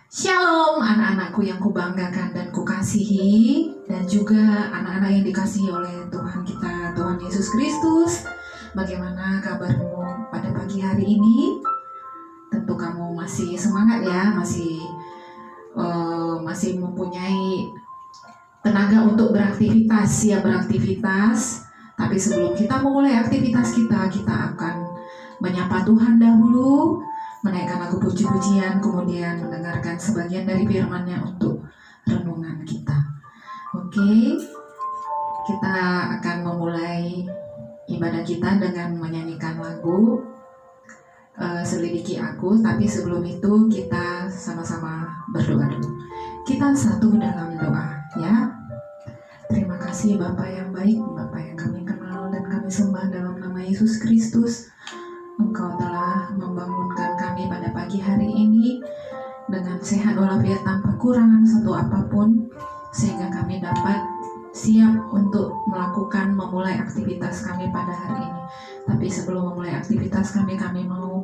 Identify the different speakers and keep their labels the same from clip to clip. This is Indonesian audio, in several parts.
Speaker 1: Shalom anak-anakku yang kubanggakan dan kukasihi, dan juga anak-anak yang dikasihi oleh Tuhan kita, Tuhan Yesus Kristus. Bagaimana kabarmu pada pagi hari ini? Tentu kamu masih semangat ya, masih mempunyai tenaga untuk beraktivitas, siap beraktivitas. Tapi sebelum kita memulai aktivitas kita akan menyapa Tuhan dahulu, menaikkan lagu puji-pujian, kemudian mendengarkan sebagian dari firman-Nya untuk renungan kita. Oke, kita akan memulai ibadah kita dengan menyanyikan lagu Selidiki Aku. Tapi sebelum itu kita sama-sama berdoa dulu. Kita satu dalam doa ya. Terima kasih Bapa yang baik, Bapa yang kami kenal dan kami sembah dalam nama Yesus Kristus. Engkau telah membangunkan kami pada pagi hari ini dengan sehat walafiat tanpa kekurangan satu apapun, sehingga kami dapat siap untuk memulai aktivitas kami pada hari ini. Tapi sebelum memulai aktivitas kami mau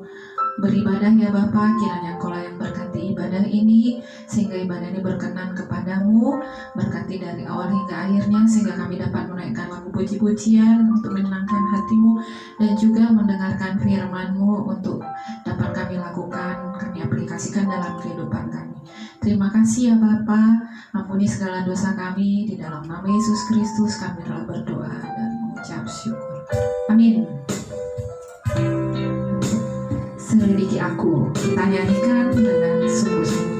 Speaker 1: beribadah ya Bapa. Kiranya Engkau yang berkati ibadah ini, sehingga ibadah ini berkenan kepadamu. Berkati dari awal hingga akhirnya, sehingga kami dapat menaikkan lagu puji-pujian untuk menyenangkan hatimu, dan juga mendengarkan firman-Mu untuk dapat kami lakukan, kami aplikasikan dalam kehidupan kami. Terima kasih ya Bapa. Ampuni segala dosa kami. Di dalam nama Yesus Kristus kami telah berdoa dan mengucap syukur. Amin. Selidiki Aku, kita nyanyikan dengan sungguh-sungguh.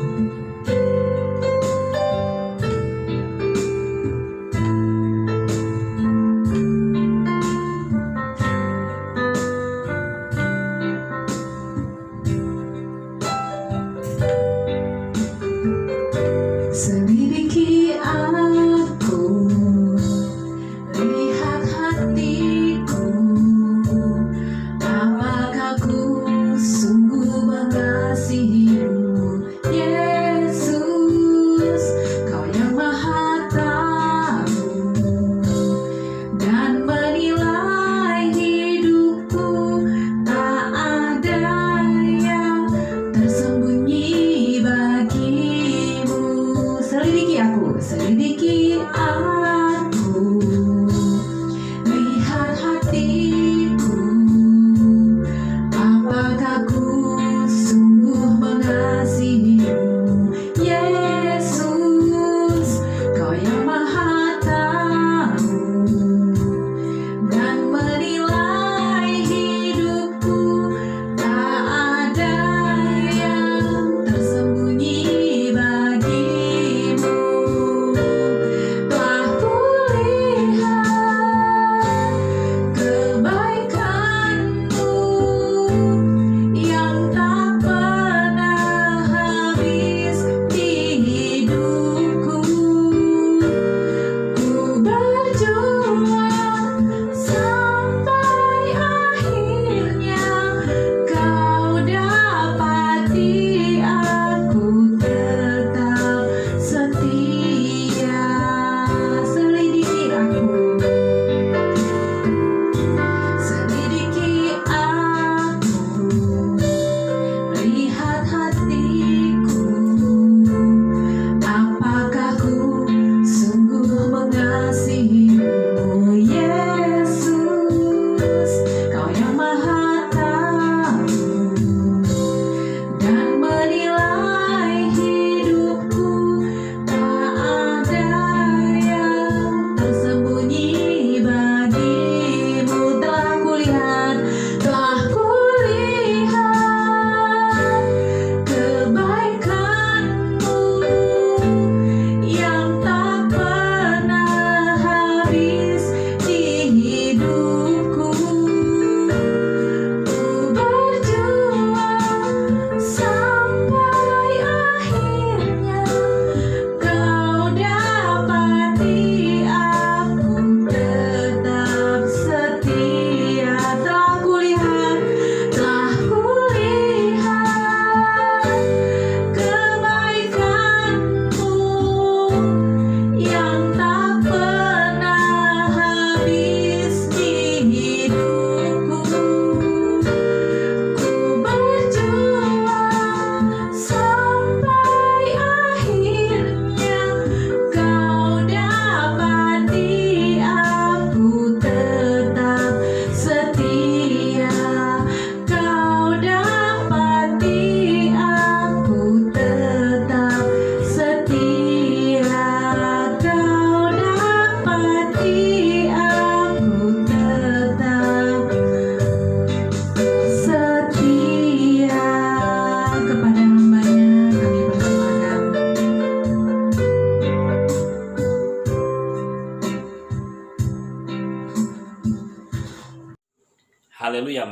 Speaker 1: Selidiki aku, lihat hatiku, apakah ku sungguh mengasihimu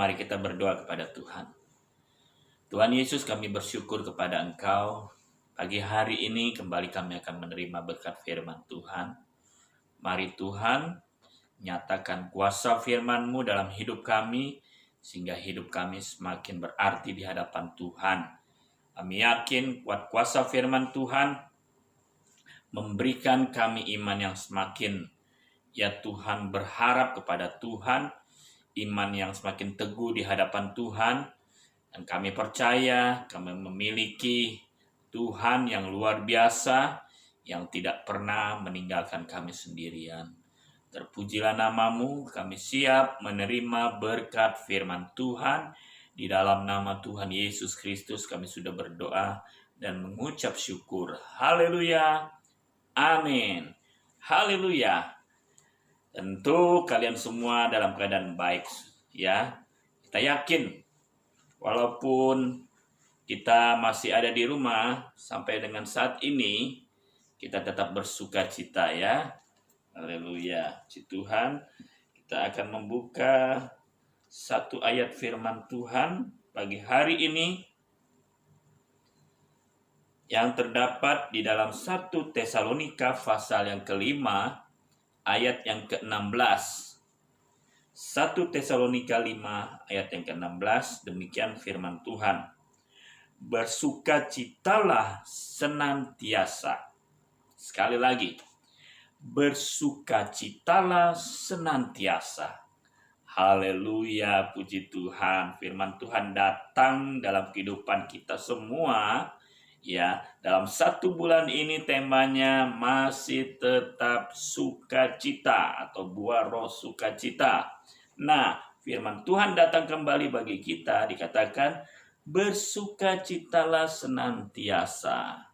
Speaker 2: mari kita berdoa kepada Tuhan. Tuhan Yesus, kami bersyukur kepada Engkau. Pagi hari ini kembali kami akan menerima berkat firman Tuhan. Mari Tuhan, nyatakan kuasa firman-Mu dalam hidup kami, sehingga hidup kami semakin berarti di hadapan Tuhan. Kami yakin kuasa firman Tuhan memberikan kami iman yang semakin, ya Tuhan, berharap kepada Tuhan, iman yang semakin teguh di hadapan Tuhan, dan kami percaya kami memiliki Tuhan yang luar biasa, yang tidak pernah meninggalkan kami sendirian. Terpujilah nama-Mu, kami siap menerima berkat firman Tuhan. Di dalam nama Tuhan Yesus Kristus kami sudah berdoa dan mengucap syukur. Haleluya, amin, haleluya. Tentu kalian semua dalam keadaan baik, ya. Kita yakin walaupun kita masih ada di rumah sampai dengan saat ini, kita tetap bersuka cita, ya. Haleluya, puji Tuhan. Kita akan membuka satu ayat firman Tuhan pagi hari ini yang terdapat di dalam 1 Tesalonika pasal yang kelima, ayat yang ke-16. 1 Tesalonika 5 ayat yang ke-16, demikian firman Tuhan. Bersukacitalah senantiasa. Sekali lagi, bersukacitalah senantiasa. Haleluya, puji Tuhan. Firman Tuhan datang dalam kehidupan kita semua. Ya, dalam 1 bulan ini temanya masih tetap sukacita atau buah roh sukacita. Nah, firman Tuhan datang kembali bagi kita, dikatakan bersukacitalah senantiasa.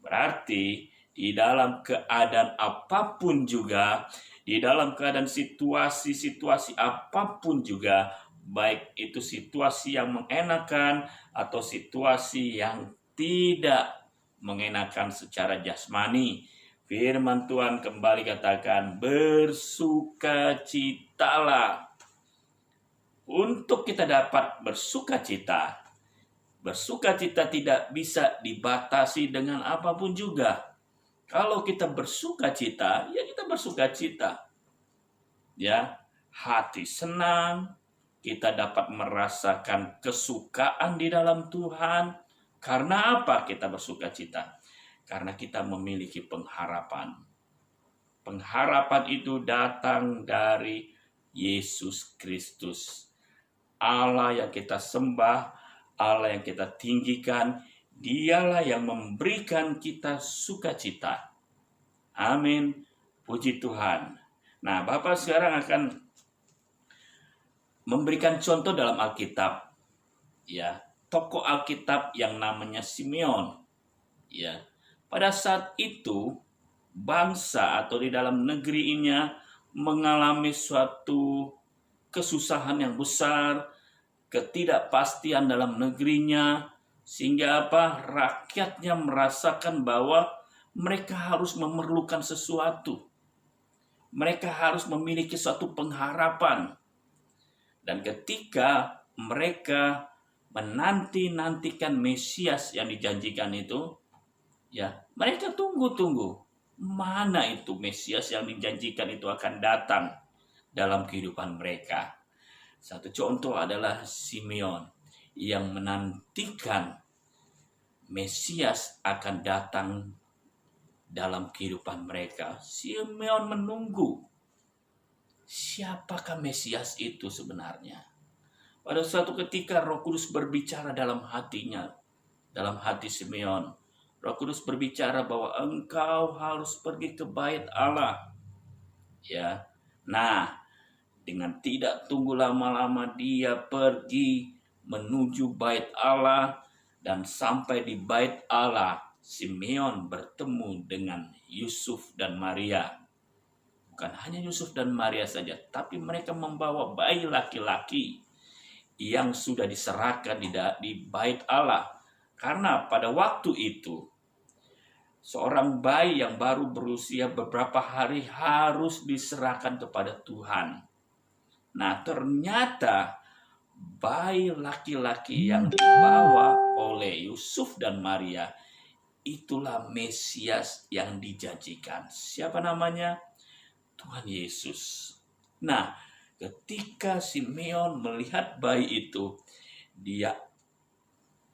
Speaker 2: Berarti di dalam keadaan apapun juga, di dalam keadaan situasi-situasi apapun juga, baik itu situasi yang mengenakan atau situasi yang tidak mengenakan secara jasmani, firman Tuhan kembali katakan bersukacitalah. Untuk kita dapat bersukacita, bersukacita tidak bisa dibatasi dengan apapun juga. Kalau kita bersukacita, ya kita bersukacita. Ya, hati senang, kita dapat merasakan kesukaan di dalam Tuhan. Karena apa kita bersukacita? Karena kita memiliki pengharapan. Pengharapan itu datang dari Yesus Kristus. Allah yang kita sembah, Allah yang kita tinggikan, Dialah yang memberikan kita sukacita. Amin. Puji Tuhan. Nah, Bapak sekarang akan memberikan contoh dalam Alkitab. Ya, tokoh Alkitab yang namanya Simeon. Ya, pada saat itu bangsa atau di dalam negerinya mengalami suatu kesusahan yang besar, ketidakpastian dalam negerinya, sehingga rakyatnya merasakan bahwa mereka harus memerlukan sesuatu. Mereka harus memiliki suatu pengharapan. Dan ketika mereka menanti-nantikan Mesias yang dijanjikan itu, ya, mereka tunggu-tunggu. Mana itu Mesias yang dijanjikan itu akan datang dalam kehidupan mereka. Satu contoh adalah Simeon yang menantikan Mesias akan datang dalam kehidupan mereka. Simeon menunggu. Siapakah Mesias itu sebenarnya? Pada suatu ketika Roh Kudus berbicara dalam hatinya, dalam hati Simeon. Roh Kudus berbicara bahwa engkau harus pergi ke bait Allah. Ya. Nah, dengan tidak tunggu lama-lama dia pergi menuju bait Allah, dan sampai di bait Allah Simeon bertemu dengan Yusuf dan Maria. Bukan hanya Yusuf dan Maria saja, tapi mereka membawa bayi laki-laki yang sudah diserahkan di bait Allah. Karena pada waktu itu seorang bayi yang baru berusia beberapa hari harus diserahkan kepada Tuhan. Nah, ternyata bayi laki-laki yang dibawa oleh Yusuf dan Maria, itulah Mesias yang dijanjikan. Siapa namanya? Tuhan Yesus. Nah, ketika Simeon melihat bayi itu, dia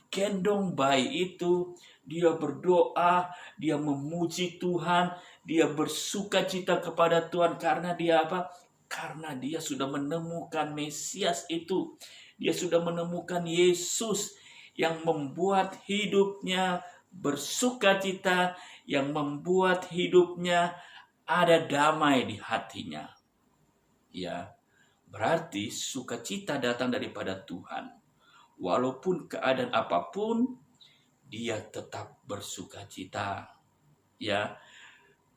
Speaker 2: gendong bayi itu, dia berdoa, dia memuji Tuhan, dia bersuka cita kepada Tuhan karena dia apa? Karena dia sudah menemukan Mesias itu. Dia sudah menemukan Yesus yang membuat hidupnya bersuka cita, yang membuat hidupnya ada damai di hatinya. Ya, berarti sukacita datang daripada Tuhan. Walaupun keadaan apapun, dia tetap bersukacita. Ya,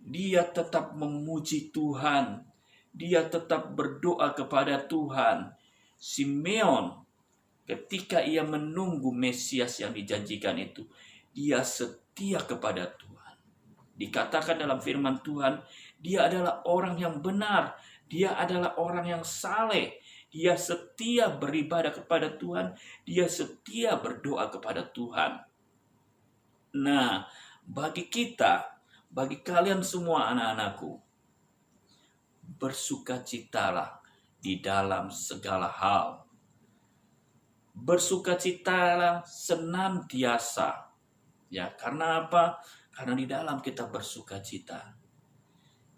Speaker 2: dia tetap memuji Tuhan. Dia tetap berdoa kepada Tuhan. Simeon, ketika ia menunggu Mesias yang dijanjikan itu, dia setia kepada Tuhan. Dikatakan dalam firman Tuhan, dia adalah orang yang benar. Dia adalah orang yang saleh. Dia setia beribadah kepada Tuhan. Dia setia berdoa kepada Tuhan. Nah, bagi kita, bagi kalian semua anak-anakku, bersukacitalah di dalam segala hal. Bersukacitalah senantiasa. Ya, karena apa? Karena di dalam kita bersukacita,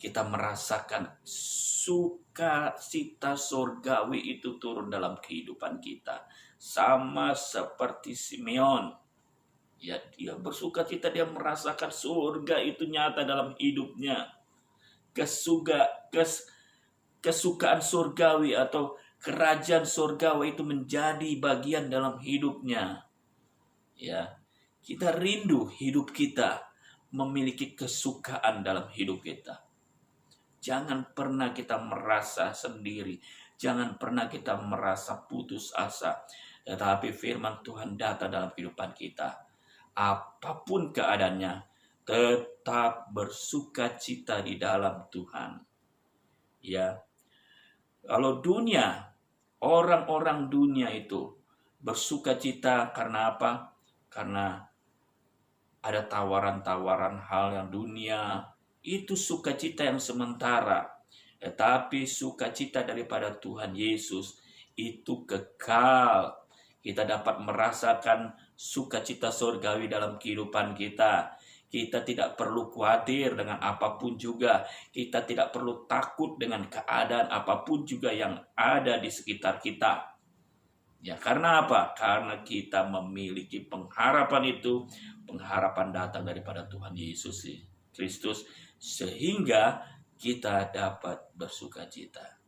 Speaker 2: kita merasakan sukacita surgawi itu turun dalam kehidupan kita. Sama seperti Simeon. Ya, dia bersukacita, dia merasakan surga itu nyata dalam hidupnya. Kesukaan surgawi atau kerajaan surgawi itu menjadi bagian dalam hidupnya. Ya, kita rindu hidup kita memiliki kesukaan dalam hidup kita. Jangan pernah kita merasa sendiri. Jangan pernah kita merasa putus asa. Tetapi firman Tuhan datang dalam kehidupan kita. Apapun keadaannya, tetap bersukacita di dalam Tuhan. Ya, kalau dunia, orang-orang dunia itu bersukacita karena apa? Karena ada tawaran-tawaran hal yang dunia, itu sukacita yang sementara. Tetapi sukacita daripada Tuhan Yesus itu kekal. Kita dapat merasakan sukacita surgawi dalam kehidupan kita. Kita tidak perlu khawatir dengan apapun juga. Kita tidak perlu takut dengan keadaan apapun juga yang ada di sekitar kita. Ya, karena apa? Karena kita memiliki pengharapan itu. Pengharapan datang daripada Tuhan Yesus Kristus. Sehingga kita dapat bersukacita.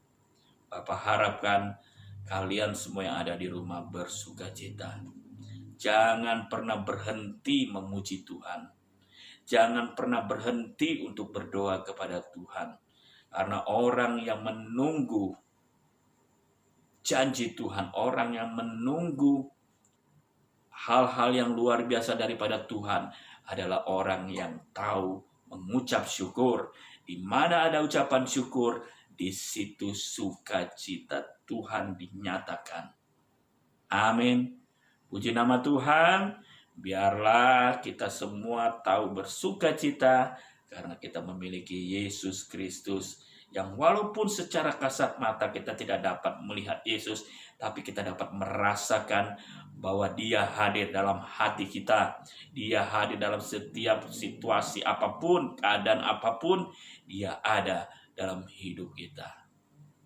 Speaker 2: Bapak harapkan kalian semua yang ada di rumah bersukacita. Jangan pernah berhenti memuji Tuhan. Jangan pernah berhenti untuk berdoa kepada Tuhan. Karena orang yang menunggu janji Tuhan, orang yang menunggu hal-hal yang luar biasa daripada Tuhan adalah orang yang tahu mengucap syukur. Di mana ada ucapan syukur, di situ sukacita Tuhan dinyatakan. Amin. Puji nama Tuhan. Biarlah kita semua tahu bersukacita karena kita memiliki Yesus Kristus yang walaupun secara kasat mata kita tidak dapat melihat Yesus, tapi kita dapat merasakan bahwa Dia hadir dalam hati kita. Dia hadir dalam setiap situasi apapun, keadaan apapun, Dia ada dalam hidup kita.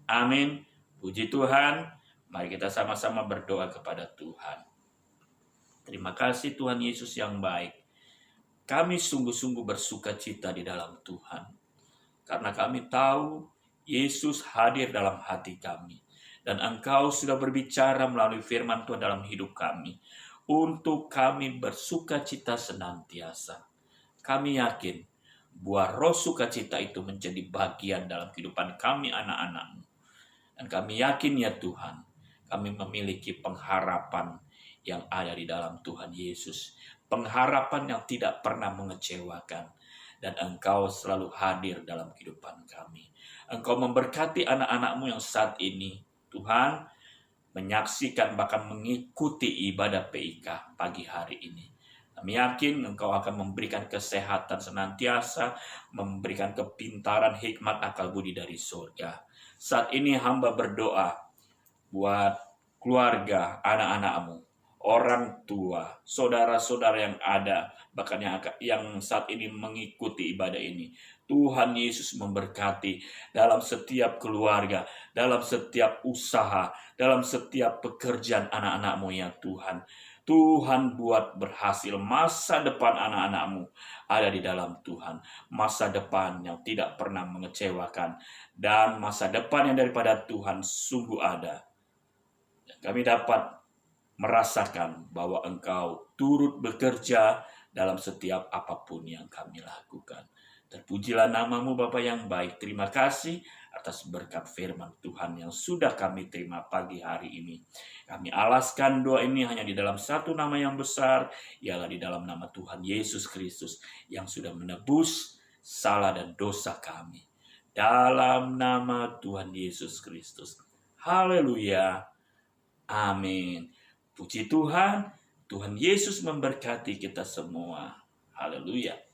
Speaker 2: Amin. Puji Tuhan. Mari kita sama-sama berdoa kepada Tuhan. Terima kasih Tuhan Yesus yang baik. Kami sungguh-sungguh bersukacita di dalam Tuhan. Karena kami tahu Yesus hadir dalam hati kami. Dan Engkau sudah berbicara melalui firman Tuhan dalam hidup kami. Untuk kami bersukacita senantiasa. Kami yakin bahwa roh sukacita itu menjadi bagian dalam kehidupan kami anak-anak-Mu. Dan kami yakin ya Tuhan, kami memiliki pengharapan yang ada di dalam Tuhan Yesus. Pengharapan yang tidak pernah mengecewakan. Dan Engkau selalu hadir dalam kehidupan kami. Engkau memberkati anak-anak-Mu yang saat ini. Tuhan, menyaksikan bahkan mengikuti ibadah PIK pagi hari ini. Kami yakin Engkau akan memberikan kesehatan senantiasa, memberikan kepintaran, hikmat, akal budi dari surga. Saat ini hamba berdoa buat keluarga, anak-anak-Mu, orang tua, saudara-saudara yang ada, bahkan yang saat ini mengikuti ibadah ini. Tuhan Yesus memberkati dalam setiap keluarga, dalam setiap usaha, dalam setiap pekerjaan anak-anak-Mu ya Tuhan. Tuhan buat berhasil masa depan anak-anak-Mu ada di dalam Tuhan. Masa depan yang tidak pernah mengecewakan. Dan masa depan yang daripada Tuhan sungguh ada. Dan kami dapat merasakan bahwa Engkau turut bekerja dalam setiap apapun yang kami lakukan. Terpujilah nama-Mu Bapa yang baik. Terima kasih atas berkat firman Tuhan yang sudah kami terima pagi hari ini. Kami alaskan doa ini hanya di dalam satu nama yang besar, ialah di dalam nama Tuhan Yesus Kristus yang sudah menebus salah dan dosa kami. Dalam nama Tuhan Yesus Kristus. Haleluya. Amin. Puji Tuhan, Tuhan Yesus memberkati kita semua. Haleluya.